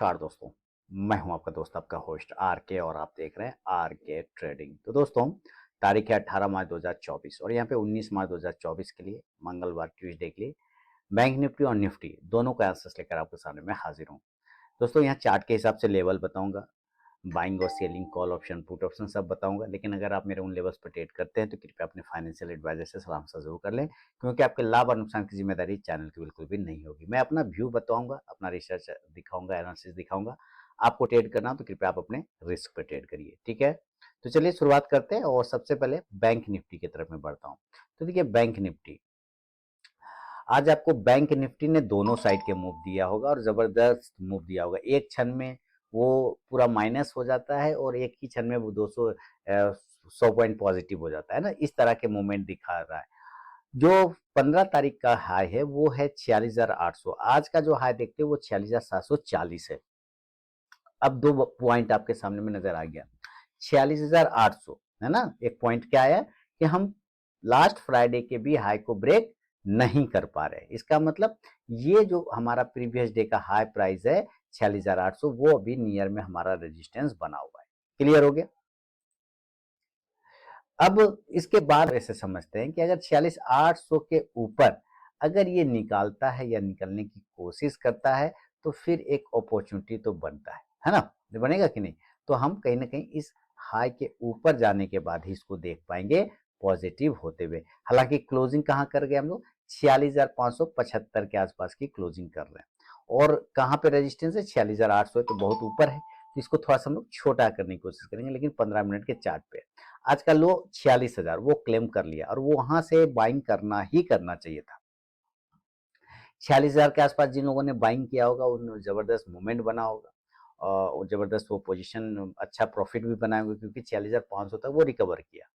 नमस्कार दोस्तों। मैं हूं आपका दोस्त, आपका होस्ट आर के, और आप देख रहे हैं आर के ट्रेडिंग। तो दोस्तों, तारीख है 18 मार्च 2024 और यहाँ पे 19 मार्च 2024 के लिए, मंगलवार ट्यूसडे के लिए बैंक निफ्टी और निफ्टी दोनों का आंसर्स लेकर आपके सामने मैं हाजिर हूँ। दोस्तों, यहाँ चार्ट के हिसाब से लेवल बताऊंगा, बाइंग और selling, call option, put option सब बताऊंगा। लेकिन अगर आप मेरे उन लेवल्स पर ट्रेड करते हैं तो कृपया अपने फाइनेंशियल एडवाइजर से सलाह मशवरा जरूर कर लें, क्योंकि आपके लाभ और नुकसान की जिम्मेदारी चैनल की बिल्कुल भी नहीं होगी। मैं अपना व्यू बताऊंगा, अपना रिसर्च दिखाऊंगा, एनालिसिस दिखाऊंगा। आपको ट्रेड करना हो तो कृपया आप अपने रिस्क पर ट्रेड करिए, ठीक है। तो चलिए शुरुआत करते हैं और सबसे पहले बैंक निफ्टी की तरफ मैं बढ़ता हूँ। तो देखिए, बैंक निफ्टी आज आपको बैंक निफ्टी ने दोनों साइड के मूव दिया होगा और जबरदस्त मूव दिया होगा। एक क्षण में वो पूरा माइनस हो जाता है और एक ही क्षण में वो 200 100 पॉइंट पॉजिटिव हो जाता है ना, इस तरह के मूवमेंट दिखा रहा है। जो 15 तारीख का हाई है वो है 46,800। आज का जो हाई देखते हैं वो 46,740 है। अब दो पॉइंट आपके सामने में नजर आ गया। 46,800 है ना, एक पॉइंट क्या आया कि हम लास्ट फ्राइडे के भी हाई को ब्रेक नहीं कर पा रहे। इसका मतलब ये जो हमारा प्रीवियस डे का हाई प्राइस है 46,800, वो अभी नियर में हमारा रेजिस्टेंस बना हुआ है। क्लियर हो गया। अब इसके बाद ऐसे समझते हैं कि अगर 46,800 के ऊपर अगर ये निकालता है या निकलने की कोशिश करता है तो फिर एक अपॉर्चुनिटी तो बनता है ना, बनेगा कि नहीं। तो हम कहीं ना कहीं इस हाई के ऊपर जाने के बाद ही इसको देख पाएंगे पॉजिटिव होते हुए। हालांकि क्लोजिंग कहाँ कर गए हम लोग, 46,575 के आसपास की क्लोजिंग कर रहे हैं। और कहाँ पे रेजिस्टेंस है, 46,800 है, तो बहुत ऊपर है। तो इसको थोड़ा सा हम लोग छोटा करने की कोशिश करेंगे, लेकिन 15 मिनट के चार्ट पे आज का लो 46,000 वो क्लेम कर लिया और वो वहां से बाइंग करना ही करना चाहिए था। 46,000 के आसपास जिन लोगों ने बाइंग किया होगा उन जबरदस्त मूवमेंट बना होगा और जबरदस्त वो पोजीशन, अच्छा प्रॉफिट भी बनाए होंगे, क्योंकि 46,500 तक वो रिकवर किया।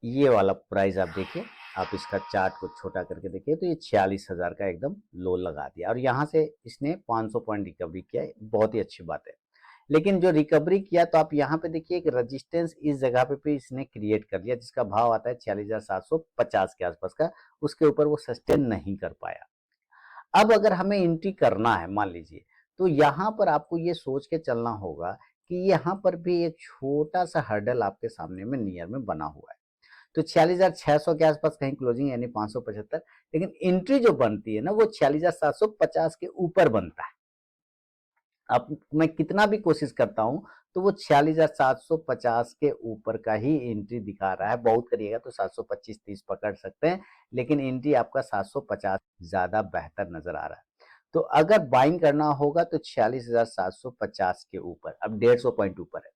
ये वाला प्राइस आप देखिए, आप इसका चार्ट को छोटा करके देखिए तो ये 46,000 का एकदम लो लगा दिया और यहाँ से इसने 500 पॉइंट रिकवरी किया। बहुत ही अच्छी बात है। लेकिन जो रिकवरी किया तो आप यहाँ पे देखिए, एक रेजिस्टेंस इस जगह पे भी इसने क्रिएट कर लिया, जिसका भाव आता है 46,750 के आसपास का। उसके ऊपर वो सस्टेन नहीं कर पाया। अब अगर हमें एंट्री करना है मान लीजिए, तो यहाँ पर आपको ये सोच के चलना होगा कि यहाँ पर भी एक छोटा सा हर्डल आपके सामने में नियर में बना हुआ है। तो 46,600 के आसपास कहीं क्लोजिंग, यानी 575। लेकिन एंट्री जो बनती है ना वो 46,750 के ऊपर बनता है। अब मैं कितना भी कोशिश करता हूं तो वो 46,750 के ऊपर का ही एंट्री दिखा रहा है। बहुत करिएगा तो 725-30 पकड़ सकते हैं, लेकिन एंट्री आपका 750 ज्यादा बेहतर नजर आ रहा है। तो अगर बाइंग करना होगा तो 46,750 के ऊपर, अब 150 पॉइंट ऊपर है,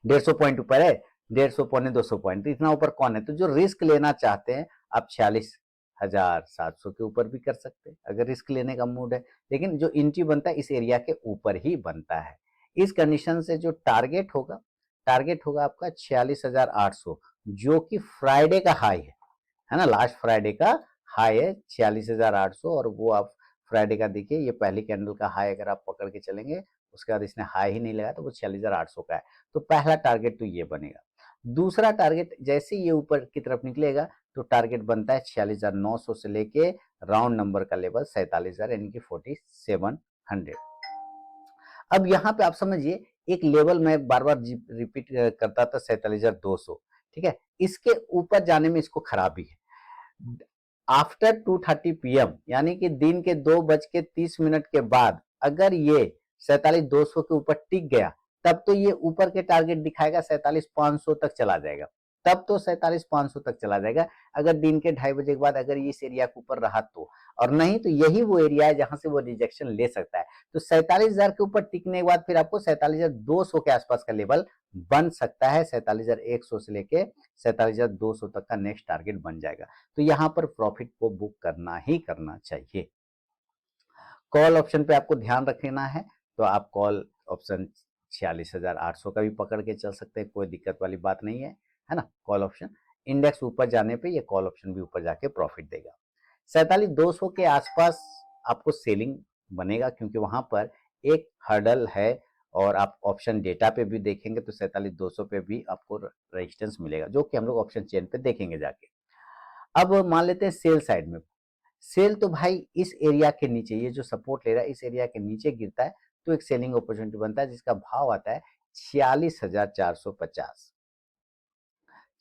150 पॉइंट ऊपर है, 150 पौने 200 पॉइंट, इतना ऊपर कौन है। तो जो रिस्क लेना चाहते हैं आप 46,700 के ऊपर भी कर सकते हैं अगर रिस्क लेने का मूड है। लेकिन जो एंट्री बनता है इस एरिया के ऊपर ही बनता है। इस कंडीशन से जो टारगेट होगा आपका 46,800, जो कि फ्राइडे का हाई है ना, लास्ट फ्राइडे का हाई है 46,800। और वो आप फ्राइडे का देखिए, ये पहली कैंडल का हाई अगर आप पकड़ के चलेंगे, उसके बाद इसने हाई ही नहीं लगाया तो वो 46,800 का है। तो पहला टारगेट तो ये बनेगा। दूसरा टारगेट जैसे ये ऊपर की तरफ निकलेगा तो टारगेट बनता है 46,900 से लेके राउंड नंबर का लेवल 47,000, यानी कि 4700। अब यहाँ पे आप समझिए, एक लेवल मैं बार बार रिपीट करता था, 47,200, ठीक है। इसके ऊपर जाने में इसको खराबी है। आफ्टर 2:30 PM, यानी कि दिन के 2:30 के बाद अगर ये 47,200 के ऊपर टिक गया, तब तो ये ऊपर के टारगेट दिखाएगा 47,500 तक चला जाएगा। तब तो 47,500 तक चला जाएगा अगर दिन के 2:30 के बाद अगर इस एरिया के ऊपर रहा तो। और नहीं तो यही वो एरिया है जहां से वो रिजेक्शन ले सकता है। तो 47,000 के ऊपर टिकने के बाद फिर आपको 47,200 के आसपास का लेवल बन सकता है। 47,100 से लेके 47,200 तक का नेक्स्ट टारगेट बन जाएगा। तो यहां पर प्रॉफिट को बुक करना ही करना चाहिए। कॉल ऑप्शन पे आपको ध्यान रखना है, तो आप कॉल ऑप्शन 46,800 का भी पकड़ के चल सकते हैं, कोई दिक्कत वाली बात नहीं है ना। कॉल ऑप्शन इंडेक्स ऊपर जाने पे ये कॉल ऑप्शन भी ऊपर जाके प्रॉफिट देगा। 47,200 के आसपास आपको सेलिंग बनेगा, क्योंकि वहां पर एक हर्डल है। और आप ऑप्शन डेटा पे भी देखेंगे तो 47,200 पे भी आपको रेजिस्टेंस मिलेगा, जो कि हम लोग ऑप्शन चेन पे देखेंगे जाके। अब मान लेते हैं सेल साइड में, सेल तो भाई इस एरिया के नीचे, ये जो सपोर्ट ले रहा है इस एरिया के नीचे गिरता है तो एक सेलिंग अपॉर्चुनिटी बनता है जिसका भाव आता है 46,450,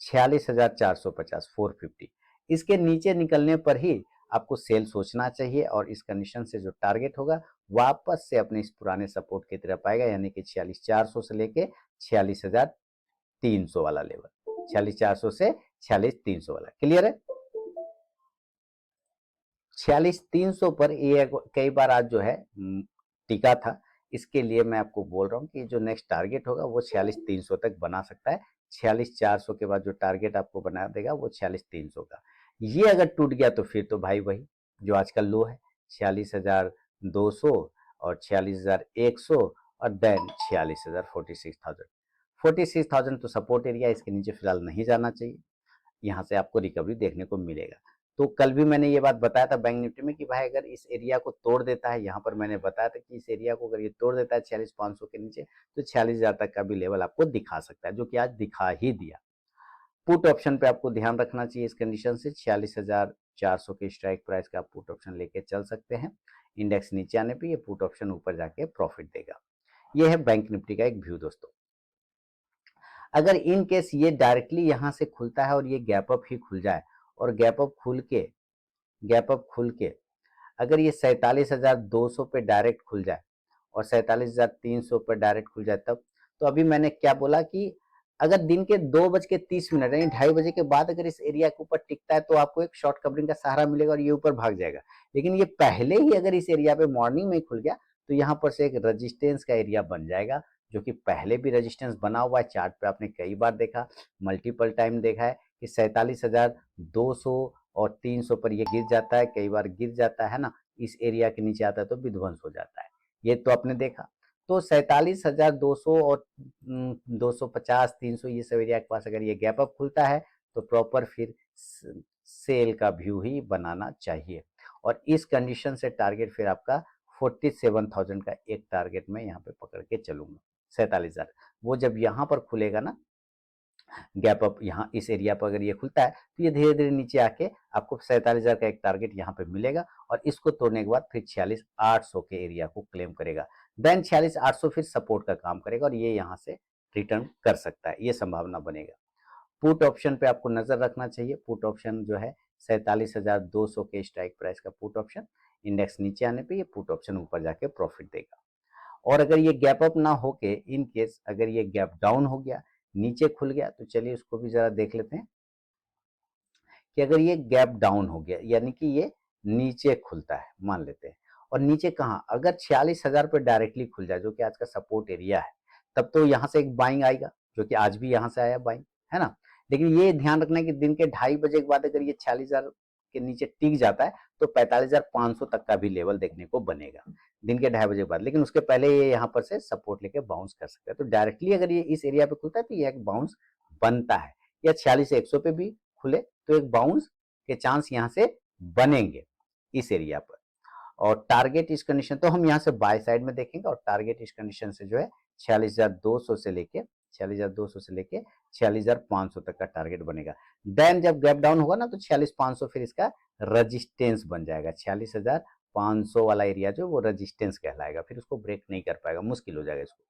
46,450, 450। इसके नीचे निकलने पर ही आपको सेल सोचना चाहिए और इस कंडीशन से जो टारगेट होगा वापस से अपने इस पुराने सपोर्ट की तरफ आएगा, यानी कि 46,400 से लेके 46,300 वाला लेवल, 46,400 से 46,300 वाला। क्लियर है? 46,300 पर ये कई बार आज जो है टिका था। इसके लिए मैं आपको बोल रहा हूँ कि जो नेक्स्ट टारगेट होगा वो 46,300 तक बना सकता है। 46,400 के बाद जो टारगेट आपको बना देगा वो 46,300 का। ये अगर टूट गया तो फिर तो भाई वही जो आज का लो है 46,200 और 46,100 और देन 46,000, 46,000, 46,000 तो सपोर्ट एरिया, इसके नीचे फिलहाल नहीं जाना चाहिए। यहाँ से आपको रिकवरी देखने को मिलेगा। तो कल भी मैंने ये बात बताया था बैंक निफ्टी में कि भाई अगर इस एरिया को तोड़ देता है, यहाँ पर मैंने बताया था कि इस एरिया को अगर ये तोड़ देता है 46,500 के नीचे तो 46,000 तक का भी लेवल आपको दिखा सकता है, जो कि आज दिखा ही दिया। पुट ऑप्शन पे आपको ध्यान रखना चाहिए इस कंडीशन से 46,400 के स्ट्राइक प्राइस का आप पुट ऑप्शन लेके चल सकते हैं। इंडेक्स नीचे आने पे ये पुट ऑप्शन ऊपर जाके प्रॉफिट देगा। ये है बैंक निफ्टी का एक व्यू दोस्तों। अगर इन केस ये डायरेक्टली यहाँ से खुलता है और ये गैप अप ही खुल जाए और गैप अप खुल के अगर ये 47,200 पे डायरेक्ट खुल जाए और 47,300 पे डायरेक्ट खुल जाए तब, तो अभी मैंने क्या बोला कि अगर दिन के 2:30 यानी 2:30 के बाद अगर इस एरिया के ऊपर टिकता है तो आपको एक शॉर्ट कवरिंग का सहारा मिलेगा और ये ऊपर भाग जाएगा। लेकिन ये पहले ही अगर इस एरिया पे मॉर्निंग में खुल गया तो यहाँ पर से एक रेजिस्टेंस का एरिया बन जाएगा, जो कि पहले भी रेजिस्टेंस बना हुआ है। चार्ट पे आपने कई बार देखा, मल्टीपल टाइम देखा है कि 47,200 और 300 पर ये गिर जाता है, कई बार गिर जाता है ना, इस एरिया के नीचे आता है तो विध्वंस हो जाता है। ये तो आपने देखा। तो 47,200 और 250, 300 ये सब एरिया के पास अगर ये गैप अप खुलता है तो प्रॉपर फिर सेल का व्यू ही बनाना चाहिए। और इस कंडीशन से टारगेट फिर आपका 47,000 का एक टारगेट मैं यहाँ पे पकड़ के चलूंगा। 47,000 वो जब यहाँ पर खुलेगा ना गैप अप, यहाँ इस एरिया पर अगर ये खुलता है तो ये धीरे धीरे नीचे आके आपको 47,000 का एक टारगेट यहाँ पे मिलेगा और इसको तोड़ने के बाद फिर 46,800 के एरिया को क्लेम करेगा। देन 46,800 फिर सपोर्ट का काम करेगा और ये यहाँ से रिटर्न कर सकता है, ये संभावना बनेगा। पुट ऑप्शन पे आपको नजर रखना चाहिए। पुट ऑप्शन जो है 47,200 के स्ट्राइक प्राइस का पुट ऑप्शन, इंडेक्स नीचे आने पे ये पुट ऑप्शन ऊपर जाके प्रॉफिट देगा। और अगर ये गैप अप ना होके इन केस अगर ये गैप डाउन हो गया, नीचे खुल गया, तो चलिए उसको भी जरा देख लेते हैं कि अगर ये गैप डाउन हो गया यानी कि ये नीचे खुलता है मान लेते हैं, और नीचे कहाँ, अगर 46,000 पे डायरेक्टली खुल जाए जो कि आज का सपोर्ट एरिया है, तब तो यहाँ से एक बाइंग आएगा, जो कि आज भी यहाँ से आया बाइंग, है ना। लेकिन ये ध्यान रखना है कि दिन के 2:30 के बाद अगर ये 46,000 के नीचे टिक जाता है तो 45,500 तक का भी लेवल देखने को बनेगा दिन के 2:30 के बाद। लेकिन उसके पहले ये यहाँ पर से सपोर्ट लेके बाउंस कर सकता है। तो डायरेक्टली अगर ये इस एरिया पे खुलता है तो ये एक बाउंस बनता है, या 46,100 पे भी खुले तो एक बाउंस के चांस यहाँ से बनेंगे इस एरिया पर। और टारगेट इस कंडीशन तो हम यहाँ से बाय साइड में देखेंगे, और टारगेट इस कंडीशन से जो है 46,200 से लेके 46,500 तक का टारगेट बनेगा। देन जब गैप डाउन होगा ना तो 46,500 फिर इसका रजिस्टेंस बन जाएगा। 46,500 वाला एरिया जो वो रजिस्टेंस कहलाएगा, फिर उसको ब्रेक नहीं कर पाएगा, मुश्किल हो जाएगा इसको।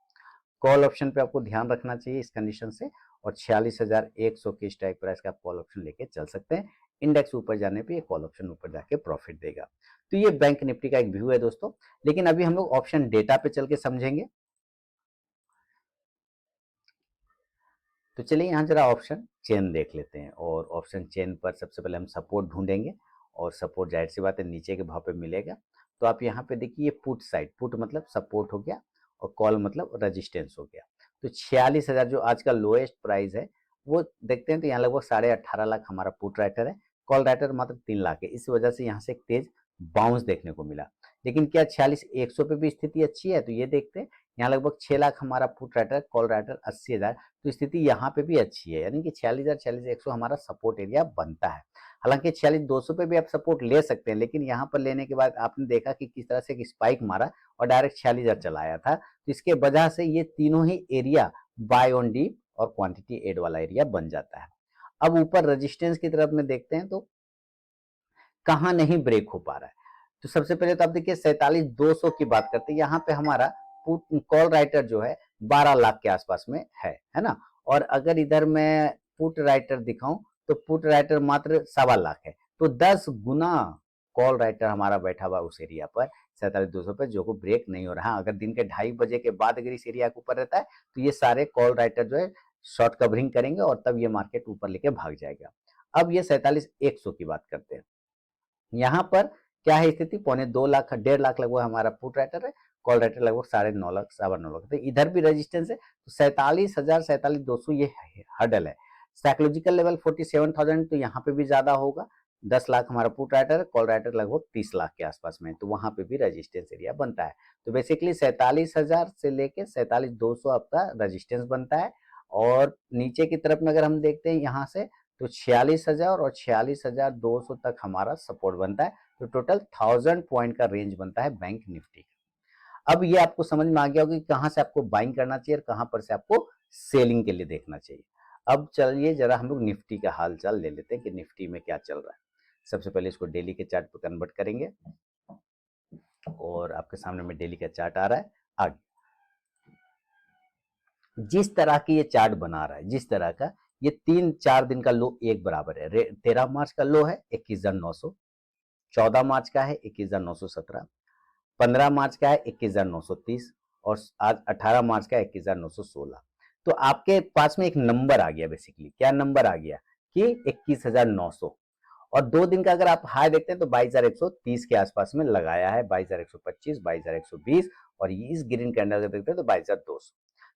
कॉल ऑप्शन पे आपको ध्यान रखना चाहिए इस कंडीशन से, और 46,100 के स्ट्राइक प्राइस का आप कॉल ऑप्शन लेके चल सकते हैं। इंडेक्स ऊपर जाने पे ये कॉल ऑप्शन ऊपर जाके प्रॉफिट देगा। तो ये बैंक निफ्टी का एक व्यू है दोस्तों। लेकिन अभी हम लोग ऑप्शन डेटा पे चल के समझेंगे। तो चलिए यहाँ जरा ऑप्शन चेन देख लेते हैं, और ऑप्शन चेन पर सबसे पहले हम सपोर्ट ढूंढेंगे, और सपोर्ट जाहिर सी बात है नीचे के भाव पे मिलेगा। तो आप यहाँ पे देखिए पुट साइड, पुट मतलब सपोर्ट हो गया और कॉल मतलब रेजिस्टेंस हो गया। तो 46,000 जो आज का लोएस्ट प्राइस है वो देखते हैं, तो यहाँ लगभग 18.5 लाख हमारा पुट राइटर है, कॉल राइटर मात्र 3 लाख है। इस वजह से यहाँ से एक तेज बाउंस देखने को मिला। लेकिन क्या 46,100 पे भी स्थिति अच्छी है, तो ये देखते हैं। यहाँ लगभग 6 लाख हमारा पुट राइटर, कॉल राइटर 80,000, तो स्थिति यहाँ पे भी अच्छी है, यानी कि 46,000 46,100 हमारा सपोर्ट एरिया बनता है। हालांकि 46,200 पे भी आप सपोर्ट ले सकते हैं, लेकिन यहाँ पर लेने के बाद आपने देखा कि किस तरह से एक स्पाइक मारा और डायरेक्ट 46,000 चला आया था। तो इसके वजह से ये तीनों ही एरिया बाय ऑन डीप और क्वांटिटी एड वाला एरिया बन जाता है। अब ऊपर रेजिस्टेंस की तरफ में देखते हैं, तो कहाँ नहीं ब्रेक हो पा रहा है। तो सबसे पहले तो आप देखिए 47,200 की बात करते हैं, यहाँ पे हमारा पुट कॉल राइटर जो है 12 लाख के आसपास में है ना। और अगर इधर मैं पुट राइटर दिखाऊं तो पुट राइटर मात्र 1.25 लाख है। तो 10 गुना कॉल राइटर हमारा बैठा हुआ उस एरिया पर 47,200 पे, जो को ब्रेक नहीं हो रहा। अगर दिन के 2:30 बजे के बाद अगर इस एरिया के ऊपर रहता है तो ये सारे कॉल राइटर जो है शॉर्ट कवरिंग करेंगे और तब ये मार्केट ऊपर लेके भाग जाएगा। अब ये 47,100 की बात करते हैं। यहाँ पर क्या है स्थिति, 1.25 लाख 1.5 लाख लगभग हमारा पुट राइटर है, कॉल राइटर लगभग 9.5 लाख 9.25 लाख। तो इधर भी रेजिस्टेंस है, तो 47,000 47,200 ये हर्डल है। साइकोलॉजिकल लेवल 47,000, तो यहाँ पे भी ज्यादा होगा। 10 लाख हमारा पुट राइटर है, कॉल राइटर लगभग 30 लाख के आसपास में, तो वहां पे भी रेजिस्टेंस एरिया बनता है। तो बेसिकली 47,000 से लेके 47,200 आपका रेजिस्टेंस बनता है। और नीचे की तरफ में अगर हम देखते हैं यहाँ से, तो 46,000 और 46,200 तक हमारा सपोर्ट बनता है। तो टोटल 1000 पॉइंट का रेंज बनता है बैंक निफ्टी का। अब ये आपको समझ में आ गया होगा कि कहां से आपको बाइंग करना चाहिए और कहां पर से आपको सेलिंग के लिए देखना चाहिए। अब चलिए जरा हम लोग निफ्टी का हाल चाल ले लेते हैं कि निफ्टी में क्या चल रहा है। सबसे पहले इसको डेली के चार्ट पर कन्वर्ट करेंगे और आपके सामने में डेली का चार्ट आ रहा है। आगे जिस तरह की ये चार्ट बना रहा है, जिस तरह का, ये 3-4 दिन का लो एक बराबर है। 13 मार्च का लो है 21,900, 14 मार्च का है 21,917, 15 मार्च का है 21,930 और आज 18 मार्च का 21,916। तो आपके पास में एक नंबर आ गया, बेसिकली क्या नंबर आ गया कि 21,900। और 2 दिन का अगर आप हाई देखते हैं तो 22,130 के आसपास में लगाया है, 22,125, 22,120, और इस ग्रीन कैंडल का देखते हैं तो 22,200।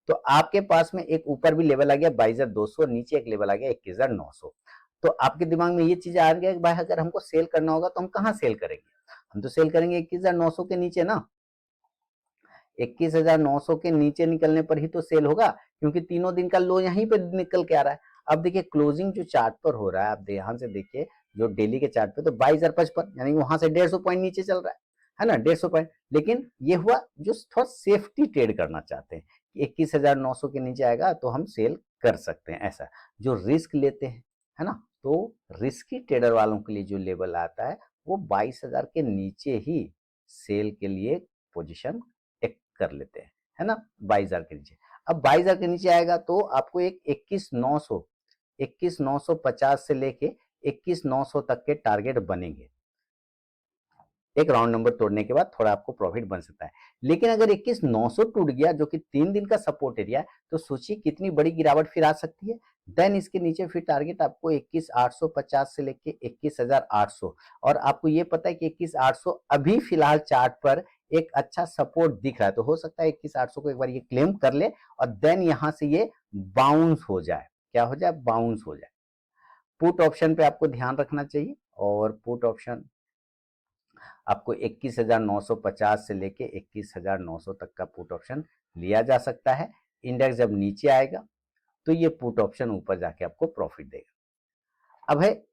तो आपके पास में एक ऊपर भी लेवल आ गया 22,200 और नीचे एक लेवल आ गया 21,900। तो आपके दिमाग में ये चीज आ गया कि भाई अगर हमको सेल करना होगा तो हम कहाँ सेल करेंगे, हम तो सेल करेंगे 21,900 के नीचे ना। 21,900 के नीचे निकलने पर ही तो सेल होगा, क्योंकि तीनों दिन का लो यहीं पे निकल के आ रहा है। अब देखिए क्लोजिंग जो चार्ट पर हो रहा है, आप ध्यान से देखिए जो डेली के चार्ट पे, तो 22,055, यानी वहां से 150 पॉइंट नीचे चल रहा है ना, 150 पॉइंट। लेकिन ये हुआ जो थोड़ा सेफ्टी ट्रेड करना चाहते हैं कि 21,900 के नीचे आएगा तो हम सेल कर सकते हैं, ऐसा जो रिस्क लेते हैं, है ना। तो रिस्की ट्रेडर वालों के लिए जो लेवल आता है वो 22,000 के नीचे ही सेल के लिए पोजिशन कर लेते हैं, है ना, 22,000 के नीचे। अब 22,000 के नीचे आएगा तो आपको एक 21,950 से लेके 21,900 तक के टारगेट बनेंगे। एक राउंड नंबर तोड़ने के बाद थोड़ा आपको प्रॉफिट बन सकता है। लेकिन अगर 21,900 टूट गया जो कि 3 दिन का सपोर्ट एरिया है, तो सोचिए कितनी बड़ी गिरावट फिर आ सकती है। देन इसके नीचे फिर टारगेट आपको 21,850 से लेके 21,800, और आपको ये पता है कि 21,800 अभी फिलहाल चार्ट पर एक अच्छा सपोर्ट दिख रहा है। तो हो सकता है 21,800 को एक बार ये क्लेम कर ले और देन यहां से ये बाउंस हो जाए। क्या हो जाए, बाउंस हो जाए। पुट ऑप्शन पे आपको ध्यान रखना चाहिए, और पुट ऑप्शन आपको 21,950 से लेके 21,900 तक का पुट ऑप्शन लिया जा सकता है। इंडेक्स जब नीचे आएगा तो ये पुट ऑप्शन ऊपर जाके आपको प्रॉफिट देगा। अब है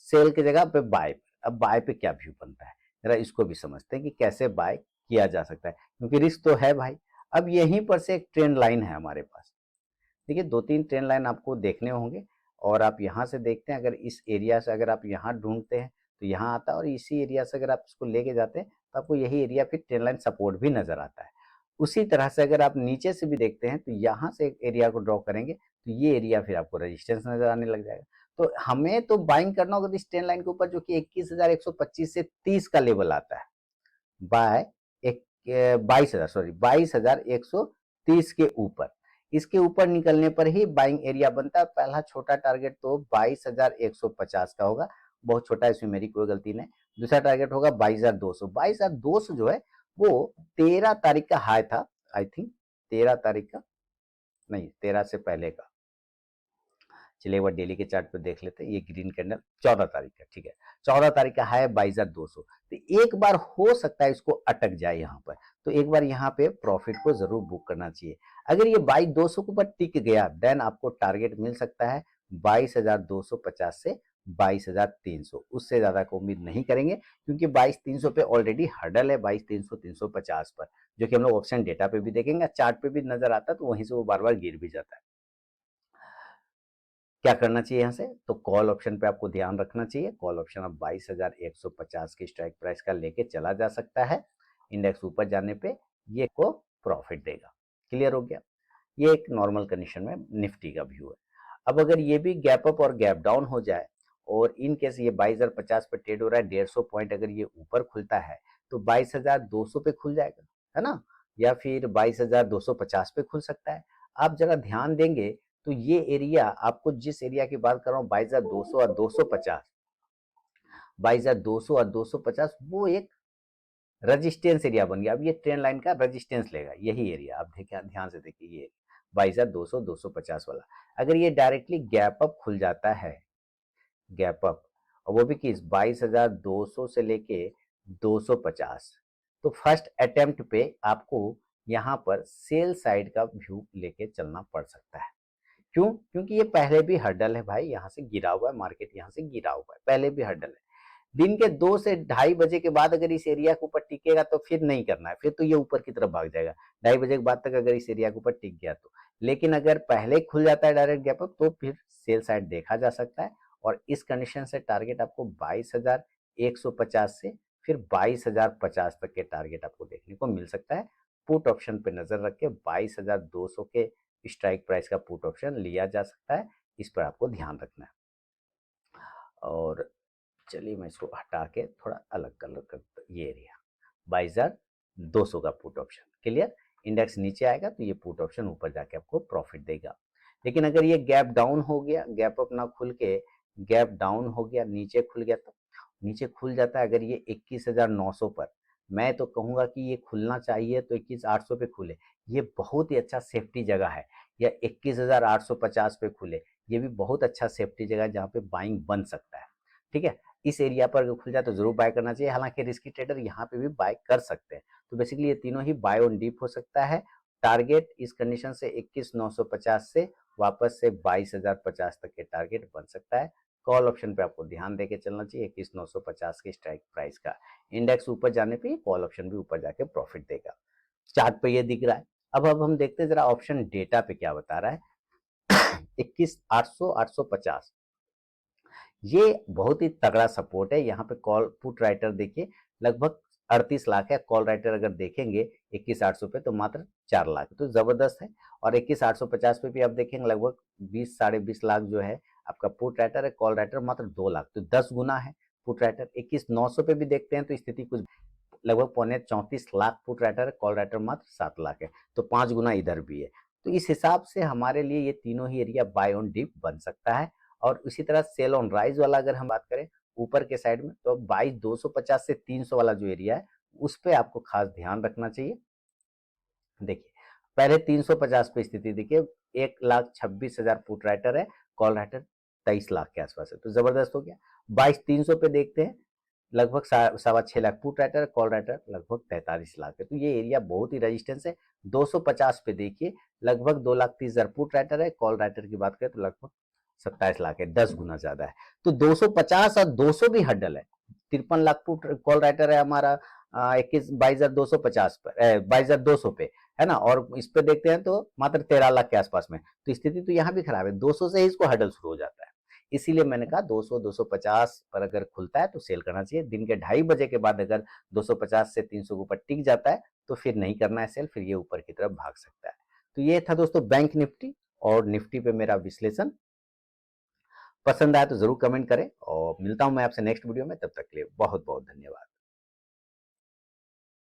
सेल की जगह पे बाय। अब बाय पे क्या व्यू बनता है, जरा इसको भी समझते हैं कि कैसे बाय किया जा सकता है, क्योंकि रिस्क तो है भाई। अब यहीं पर से एक ट्रेंड लाइन है हमारे पास। देखिए 2-3 ट्रेंड लाइन आपको देखने होंगे, और आप यहाँ से देखते हैं, अगर इस एरिया से अगर आप यहाँ ढूंढते हैं तो यहाँ आता है, और इसी एरिया से अगर आप इसको लेके जाते हैं तो आपको यही एरिया फिर ट्रेंड लाइन सपोर्ट भी नजर आता है। उसी तरह से अगर आप नीचे से भी देखते हैं तो यहाँ से एक एरिया को ड्रॉ करेंगे तो ये एरिया फिर आपको रेजिस्टेंस नजर आने लग जाएगा। तो हमें तो बाइंग करना होगा इस ट्रेंड लाइन के ऊपर, जो कि 21,125 से 30 का लेवल आता है, बाय एक 22,000, सॉरी 22,130 के ऊपर। इसके ऊपर निकलने पर ही बाइंग एरिया बनता है। पहला छोटा टारगेट तो 22,150 का होगा, बहुत छोटा है, इसमें मेरी कोई गलती नहीं। दूसरा टारगेट होगा 22,200। 22,200 जो है वो 13 तारीख का हाई था, आई थिंक 13 तारीख का, नहीं 13 से पहले का। चलिए एक बार डेली के चार्ट पे देख लेते हैं। ये ग्रीन कैंडल 14 तारीख का, ठीक है, 14 तारीख का हाई 22,200। तो एक बार हो सकता है इसको अटक जाए यहाँ पर, तो एक बार यहाँ पे प्रॉफिट को जरूर बुक करना चाहिए। अगर ये 22,200 के ऊपर टिक गया देन आपको टारगेट मिल सकता है 22,250 से 22,300। उससे ज्यादा को उम्मीद नहीं करेंगे, क्योंकि 22,300 पे ऑलरेडी हर्डल है 22,300 350 पर, जो कि हम लोग ऑप्शन डेटा पे भी देखेंगे, चार्ट पे भी नजर आता है, तो वहीं से वो बार बार गिर भी जाता है। क्या करना चाहिए यहाँ से, तो कॉल ऑप्शन पे आपको ध्यान रखना चाहिए। कॉल ऑप्शन अब 22,150 की स्ट्राइक प्राइस का लेके चला जा सकता है। इंडेक्स ऊपर जाने पे ये को प्रॉफिट देगा। क्लियर हो गया। ये एक नॉर्मल कंडीशन में निफ्टी का व्यू है। अब अगर ये भी गैप अप और गैप डाउन हो जाए और इन केस ये 22,050 पे ट्रेड हो रहा है, 150 पॉइंट अगर ये ऊपर खुलता है तो 22,200 पे खुल जाएगा, है ना, या फिर 22,250 पे खुल सकता है। आप जरा ध्यान देंगे तो ये एरिया, आपको जिस एरिया की बात कर रहा हूँ 22,200 और 250, 22,200 और 250, वो एक रजिस्टेंस एरिया बन गया। अब ये ट्रेंड लाइन का रजिस्टेंस लेगा, यही एरिया आप देखिए, ध्यान से देखिए, ये 22,200 250 वाला। अगर ये डायरेक्टली गैप अप खुल जाता है, गैप अप, और वो भी किस 22,200 से लेके 250, तो फर्स्ट अटेम्प्ट पे आपको यहाँ पर सेल साइड का व्यू लेके चलना पड़ सकता है। क्यों? क्योंकि ये पहले भी हर्डल है भाई, यहाँ से गिरा हुआ है, मार्केट यहाँ से गिरा हुआ है, पहले भी हर्डल है। दिन के 2 से ढाई बजे के बाद अगर इस एरिया के ऊपर टिकेगा तो फिर नहीं करना है, फिर तो ये ऊपर की तरफ भाग जाएगा। 2:30 के बाद तक अगर इस एरिया के ऊपर टिक गया तो। लेकिन अगर पहले खुल जाता है डायरेक्ट गैप अप तो फिर सेल साइड देखा जा सकता है। और इस कंडीशन से टारगेट आपको 22,150 से फिर 22,050 तक के टारगेट आपको देखने को मिल सकता है। पुट ऑप्शन पे नजर रख के 22,200 के स्ट्राइक प्राइस का पुट ऑप्शन लिया जा सकता है। इस पर आपको ध्यान रखना है। और चलिए मैं इसको हटा के थोड़ा अलग कलर कर, ये एरिया 22,200 का पुट ऑप्शन। क्लियर। इंडेक्स नीचे आएगा तो ये पुट ऑप्शन ऊपर जाके आपको प्रॉफिट देगा। लेकिन अगर ये गैप डाउन हो गया, गैप अप ना खुल के गैप डाउन हो गया, नीचे खुल गया, तो नीचे खुल जाता है अगर ये 21,900 पर, मैं तो कहूंगा कि ये खुलना चाहिए तो 21,800 पे खुले, ये बहुत ही अच्छा सेफ्टी जगह है। या 21,850 पे खुले, ये भी बहुत अच्छा सेफ्टी जगह है जहाँ पे बाइंग बन सकता है। ठीक है। इस एरिया पर अगर खुल जाए तो जरूर बाय करना चाहिए। हालांकि रिस्की ट्रेडर यहाँ पे भी बाय कर सकते हैं। तो बेसिकली ये तीनों ही बाय ऑन डीप हो सकता है। टारगेट इस कंडीशन से 21,950 से वापस से 22,050 तक के टारगेट बन सकता है। कॉल ऑप्शन पे आपको ध्यान देके चलना चाहिए 21,950 के स्ट्राइक प्राइस का। इंडेक्स ऊपर जाने पे कॉल ऑप्शन भी ऊपर जाके प्रॉफिट देगा। चार्ट पे ये दिख रहा है। अब हम देखते हैं जरा ऑप्शन डेटा पे क्या बता रहा है। 21,800 850, ये बहुत ही तगड़ा सपोर्ट है। यहाँ पे कॉल पुट राइटर देखिए लगभग 38 लाख है। कॉल राइटर अगर देखेंगे 21,800 पे तो मात्र 4 लाख, तो जबरदस्त है। और 21,850 पे भी आप देखेंगे लगभग 20 साढ़े 20 लाख जो है आपका पुट राइटर है। कॉल राइटर मात्र 2 लाख, तो 10 गुना है पुट राइटर। 21,900 पे भी देखते हैं तो स्थिति कुछ लगभग 34 लाख पुट राइटर है, कॉल राइटर मात्र 7 लाख है, तो 5 गुना इधर भी है। तो इस हिसाब से हमारे लिए ये तीनों ही एरिया बाय ऑन डिप बन सकता है। और इसी तरह सेल ऑन राइज वाला अगर हम बात करें ऊपर के साइड में, तो 22,250 से 300 वाला जो एरिया है उस पर आपको खास ध्यान रखना चाहिए। देखिए पहले 350 पे स्थिति देखिए, 1,26,000 पुट राइटर है, कॉल राइटर 23 लाख के आसपास है, तो जबरदस्त हो गया। 22,300 पे देखते हैं लगभग 6.25 lakh put writer, call writer लगभग 43 लाख है, तो ये एरिया बहुत ही रेजिस्टेंस है। 250 पे देखिए लगभग 2,30,000 पुट राइटर है, कॉल राइटर की बात करें तो लगभग 27 लाख है, 10 गुना ज्यादा है। तो 250 और 200 भी हड्डल है। 53 लाख पुट कॉल राइटर है हमारा 22,250 पर, 22,200 पे, है ना। और इस पे देखते हैं तो मात्र 13 लाख के आसपास में, तो स्थिति तो यहाँ भी खराब है। 200 से ही इसको हडल शुरू हो जाता है। इसीलिए मैंने कहा 200 250 पर अगर खुलता है तो सेल करना चाहिए। दिन के 2:30 बजे के बाद अगर 250 से 300 के ऊपर टिक जाता है तो फिर नहीं करना है सेल, फिर ये ऊपर की तरफ भाग सकता है। तो ये था दोस्तों बैंक निफ्टी और निफ्टी पे मेरा विश्लेषण। पसंद आया तो जरूर कमेंट करें और मिलता हूं मैं आपसे नेक्स्ट वीडियो में। तब तक के लिए बहुत बहुत धन्यवाद।